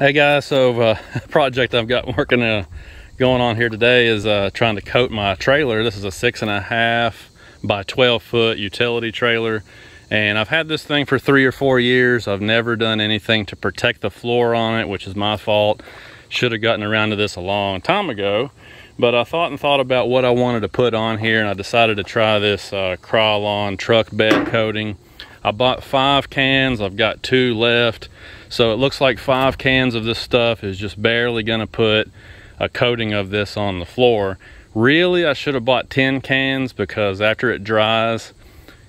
Hey guys, so project I've got going on here today is trying to coat my trailer. This is a 6.5 by 12 foot utility trailer, and I've had this thing for 3 or 4 years. I've never done anything to protect the floor on it, which is my fault. Should have gotten around to this a long time ago, but I thought about what I wanted to put on here, and I decided to try this Krylon truck bed coating. I bought 5 cans, I've got 2 left. So it looks like 5 cans of this stuff is just barely gonna put a coating of this on the floor. Really, I should have bought 10 cans because after it dries,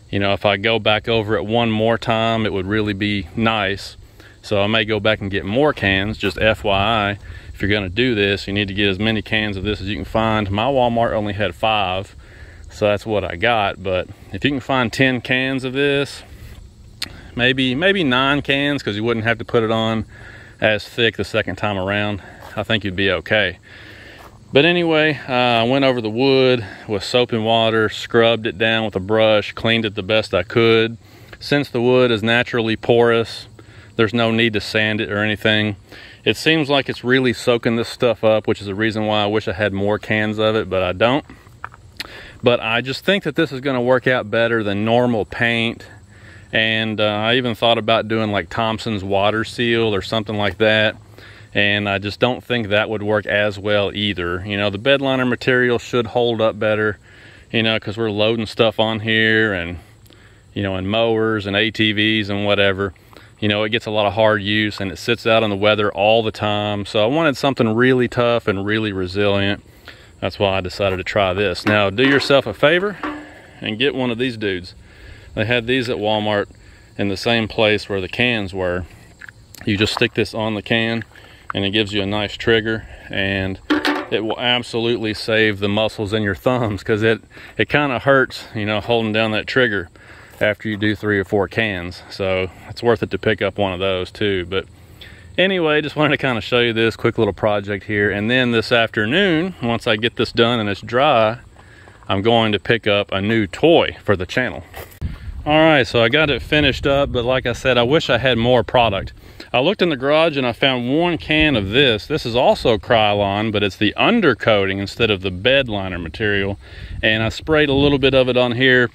you know, if I go back over it one more time, it would really be nice. So I may go back and get more cans, just FYI. If you're gonna do this, you need to get as many cans of this as you can find. My Walmart only had 5, so that's what I got. But if you can find 10 cans of this, maybe 9 cans, because you wouldn't have to put it on as thick the second time around, I think you'd be okay. But anyway, I went over the wood with soap and water, scrubbed it down with a brush, cleaned it the best I could. Since the wood is naturally porous, there's no need to sand it or anything. It seems like it's really soaking this stuff up, which is the reason why I wish I had more cans of it, but I don't. But I just think that this is going to work out better than normal paint. And I even thought about doing like Thompson's water seal or something like that, and I just don't think that would work as well either. You know, the bed liner material should hold up better, you know, because we're loading stuff on here, and you know, in mowers and ATVs and whatever, you know, it gets a lot of hard use and it sits out in the weather all the time. So I wanted something really tough and really resilient. That's why I decided to try this. Now do yourself a favor and get one of these dudes. They had these at Walmart in the same place where the cans were. You just stick this on the can and it gives you a nice trigger, and it will absolutely save the muscles in your thumbs, because it kind of hurts, you know, holding down that trigger after you do 3 or 4 cans. So it's worth it to pick up one of those too. But anyway, just wanted to kind of show you this quick little project here. And then this afternoon, once I get this done and it's dry, I'm going to pick up a new toy for the channel. All right, so I got it finished up, but like I said, I wish I had more product. I looked in the garage and I found 1 can of this. This is also Krylon, but it's the undercoating instead of the bed liner material. And I sprayed a little bit of it on here.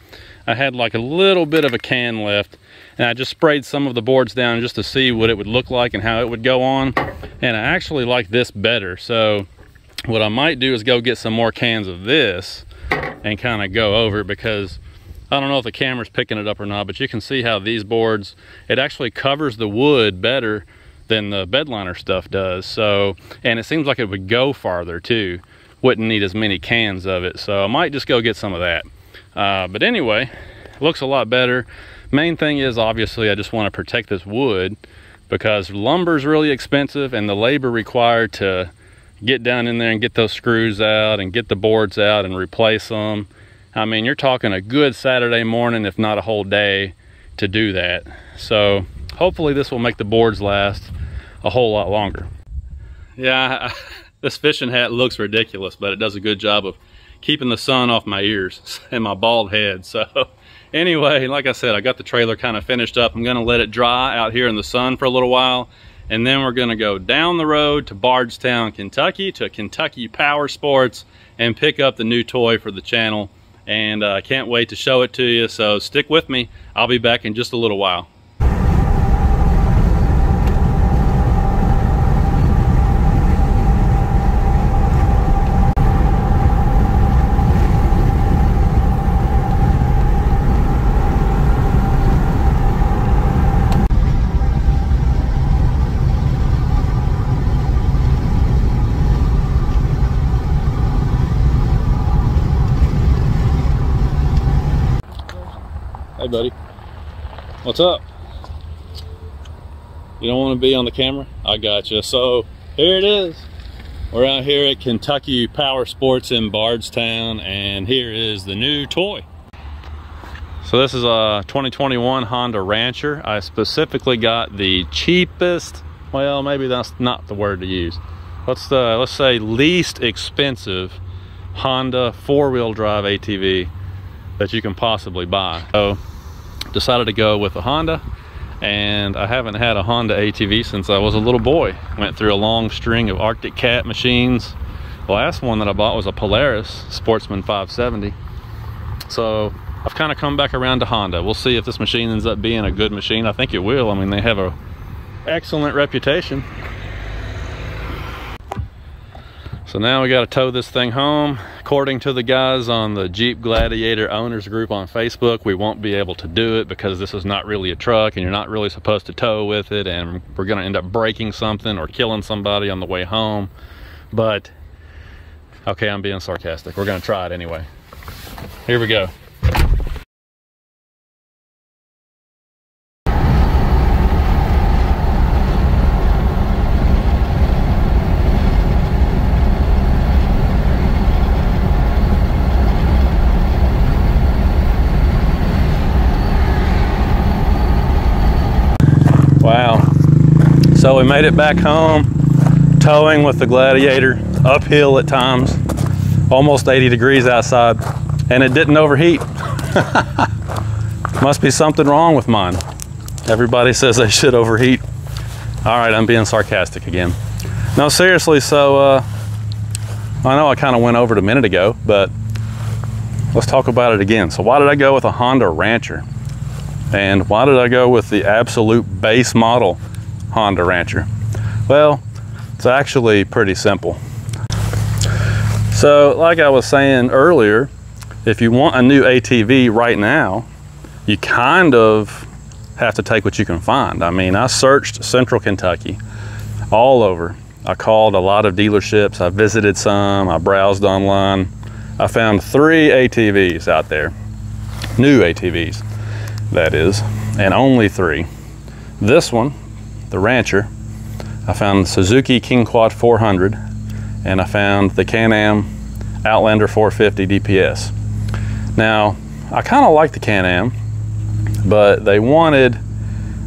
I had like a little bit of a can left, and I just sprayed some of the boards down just to see what it would look like and how it would go on. And I actually like this better. So what I might do is go get some more cans of this and kind of go over it, because I don't know if the camera's picking it up or not, but you can see how these boards, it actually covers the wood better than the bed liner stuff does. So, and it seems like it would go farther too. Wouldn't need as many cans of it. So I might just go get some of that. But anyway, it looks a lot better. Main thing is, obviously, I just want to protect this wood, because lumber is really expensive, and the labor required to get down in there and get those screws out and get the boards out and replace them. I mean, you're talking a good Saturday morning, if not a whole day, to do that. So hopefully this will make the boards last a whole lot longer. Yeah, this fishing hat looks ridiculous, but it does a good job of keeping the sun off my ears and my bald head. So anyway, like I said, I got the trailer kind of finished up. I'm gonna let it dry out here in the sun for a little while, and then we're gonna go down the road to Bardstown, Kentucky, to Kentucky Power Sports, and pick up the new toy for the channel. And I can't wait to show it to you, so stick with me. I'll be back in just a little while. Hey buddy, what's up? You don't want to be on the camera? I got you. So here it is. We're out here at Kentucky Power Sports in Bardstown, and here is the new toy. So this is a 2021 Honda Rancher. I specifically got the cheapest, well, maybe that's not the word to use. Let's say least expensive Honda 4-wheel drive ATV that you can possibly buy. So decided to go with a Honda. And I haven't had a Honda ATV since I was a little boy. Went through a long string of Arctic Cat machines. The last one that I bought was a Polaris Sportsman 570. So I've kind of come back around to Honda. We'll see if this machine ends up being a good machine. I think it will. I mean, they have a excellent reputation. So now we got to tow this thing home. According to the guys on the Jeep Gladiator owners group on Facebook, we won't be able to do it because this is not really a truck and you're not really supposed to tow with it, and we're going to end up breaking something or killing somebody on the way home. But okay, I'm being sarcastic. We're going to try it anyway. Here we go. Wow. So we made it back home, towing with the Gladiator, uphill at times, almost 80 degrees outside, and it didn't overheat. Must be something wrong with mine. Everybody says they should overheat. All right, I'm being sarcastic again. No, seriously, so I know I kind of went over it a minute ago, but let's talk about it again. So why did I go with a Honda Rancher? And why did I go with the absolute base model Honda Rancher? Well, it's actually pretty simple. So like I was saying earlier, if you want a new ATV right now, you kind of have to take what you can find. I mean, I searched Central Kentucky all over. I called a lot of dealerships. I visited some, I browsed online. I found 3 ATVs out there, new ATVs. That is, and only 3. This one, the Rancher, I found the Suzuki King Quad 400, and I found the Can-Am Outlander 450 DPS. Now, I kind of like the Can-Am, but they wanted,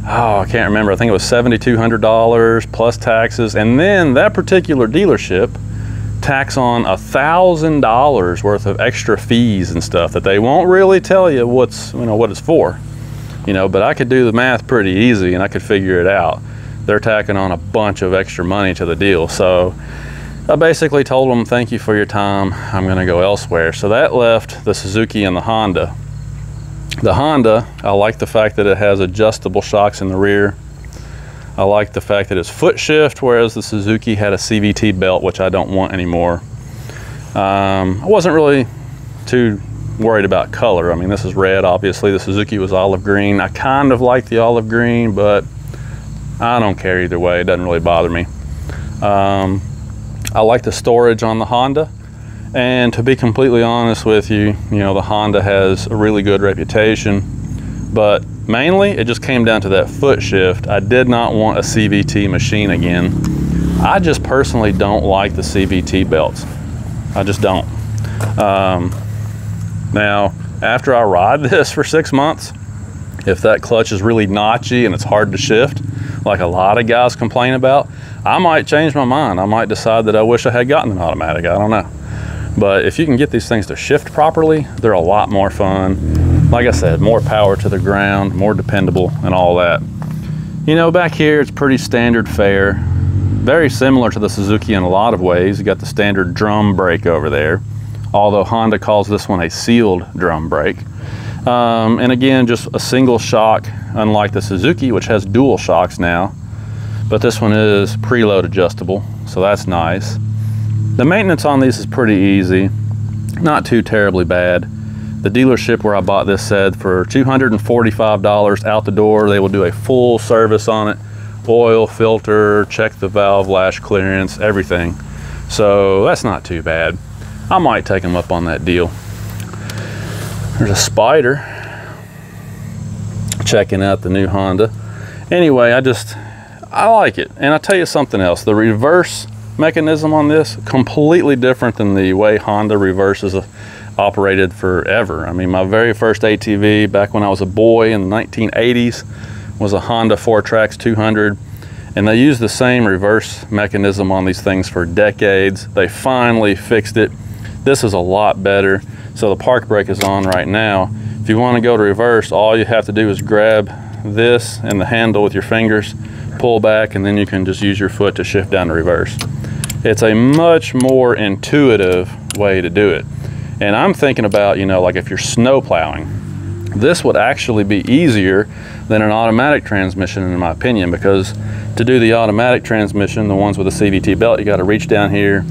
oh, I can't remember, I think it was $7,200 plus taxes, and then that particular dealership tax on $1,000 worth of extra fees and stuff that they won't really tell you what's, what it's for. But I could do the math pretty easy and I could figure it out. They're tacking on a bunch of extra money to the deal. So I basically told them, thank you for your time, I'm gonna go elsewhere. So that left the Suzuki and the Honda. The Honda, I like the fact that it has adjustable shocks in the rear. I like the fact that it's foot shift, whereas the Suzuki had a CVT belt, which I don't want anymore. I wasn't really too worried about color. I mean, this is red, obviously. The Suzuki was olive green. I kind of like the olive green, but I don't care either way. It doesn't really bother me. I like the storage on the Honda, and to be completely honest with you, the Honda has a really good reputation, but mainly it just came down to that foot shift. I did not want a CVT machine again. I just personally don't like the CVT belts. I just don't. Now, after I ride this for 6 months, if that clutch is really notchy and it's hard to shift, like a lot of guys complain about, I might change my mind. I might decide that I wish I had gotten an automatic. I don't know. But if you can get these things to shift properly, they're a lot more fun. Like I said, more power to the ground, more dependable and all that. Back here, it's pretty standard fare. Very similar to the Suzuki in a lot of ways. You got the standard drum brake over there, although Honda calls this one a sealed drum brake. And again, just a single shock, unlike the Suzuki, which has dual shocks now. But this one is preload adjustable, so that's nice. The maintenance on these is pretty easy, not too terribly bad. The dealership where I bought this said for $245 out the door, they will do a full service on it. Oil, filter, check the valve lash clearance, everything. So that's not too bad. I might take them up on that deal. There's a Spider checking out the new Honda. Anyway, I like it. And I'll tell you something else. The reverse mechanism on this, completely different than the way Honda reverses operated forever. I mean, my very first ATV back when I was a boy in the 1980s was a Honda 4Trax 200. And they used the same reverse mechanism on these things for decades. They finally fixed it. This is a lot better. So the park brake is on right now. If you want to go to reverse, all you have to do is grab this and the handle with your fingers, pull back, and then you can just use your foot to shift down to reverse. It's a much more intuitive way to do it. And I'm thinking about, you know, like if you're snow plowing, this would actually be easier than an automatic transmission in my opinion, because to do the automatic transmission, the ones with a CVT belt, you got to reach down here,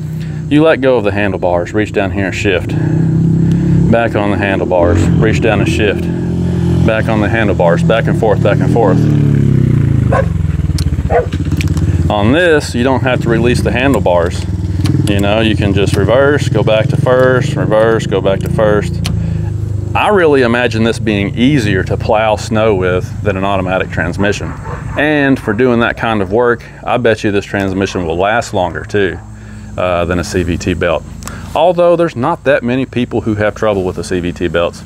you let go of the handlebars, reach down here and shift, back on the handlebars, reach down and shift, back on the handlebars, back and forth, back and forth. On this, you don't have to release the handlebars. You know, you can just reverse, go back to first, reverse, go back to first. I really imagine this being easier to plow snow with than an automatic transmission. And for doing that kind of work, I bet you this transmission will last longer too than a CVT belt. Although there's not that many people who have trouble with the CVT belts,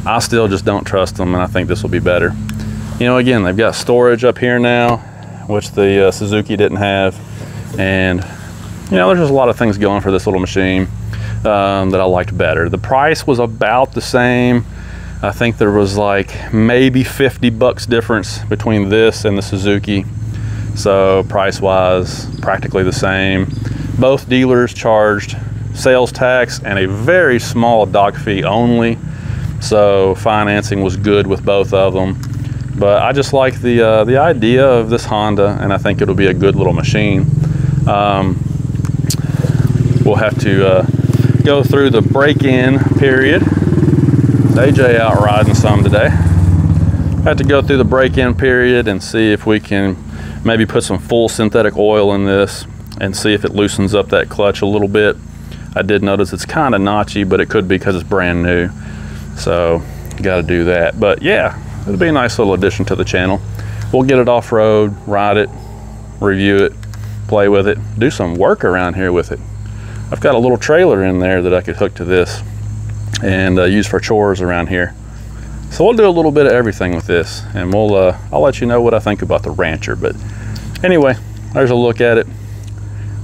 I still just don't trust them, and I think this will be better. You know, again, they've got storage up here now, which the Suzuki didn't have. And you know, there's just a lot of things going for this little machine that I liked better. The price was about the same. I think there was like maybe 50 bucks difference between this and the Suzuki. So price-wise, practically the same. Both dealers charged sales tax and a very small dock fee only. So financing was good with both of them. But I just like the idea of this Honda, and I think it'll be a good little machine. We'll have to go through the break-in period. AJ out riding some today. Have to go through the break-in period and see if we can maybe put some full synthetic oil in this and see if it loosens up that clutch a little bit. I did notice it's kind of notchy, but it could be because it's brand new. So got to do that. But yeah, it'll be a nice little addition to the channel. We'll get it off-road, ride it, review it, play with it, do some work around here with it. I've got a little trailer in there that I could hook to this and use for chores around here. So we'll do a little bit of everything with this, and I'll let you know what I think about the Rancher. But anyway, there's a look at it.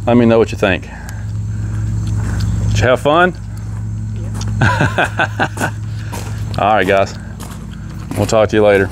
Let me know what you think. Did you have fun? Yeah. All right, guys. We'll talk to you later.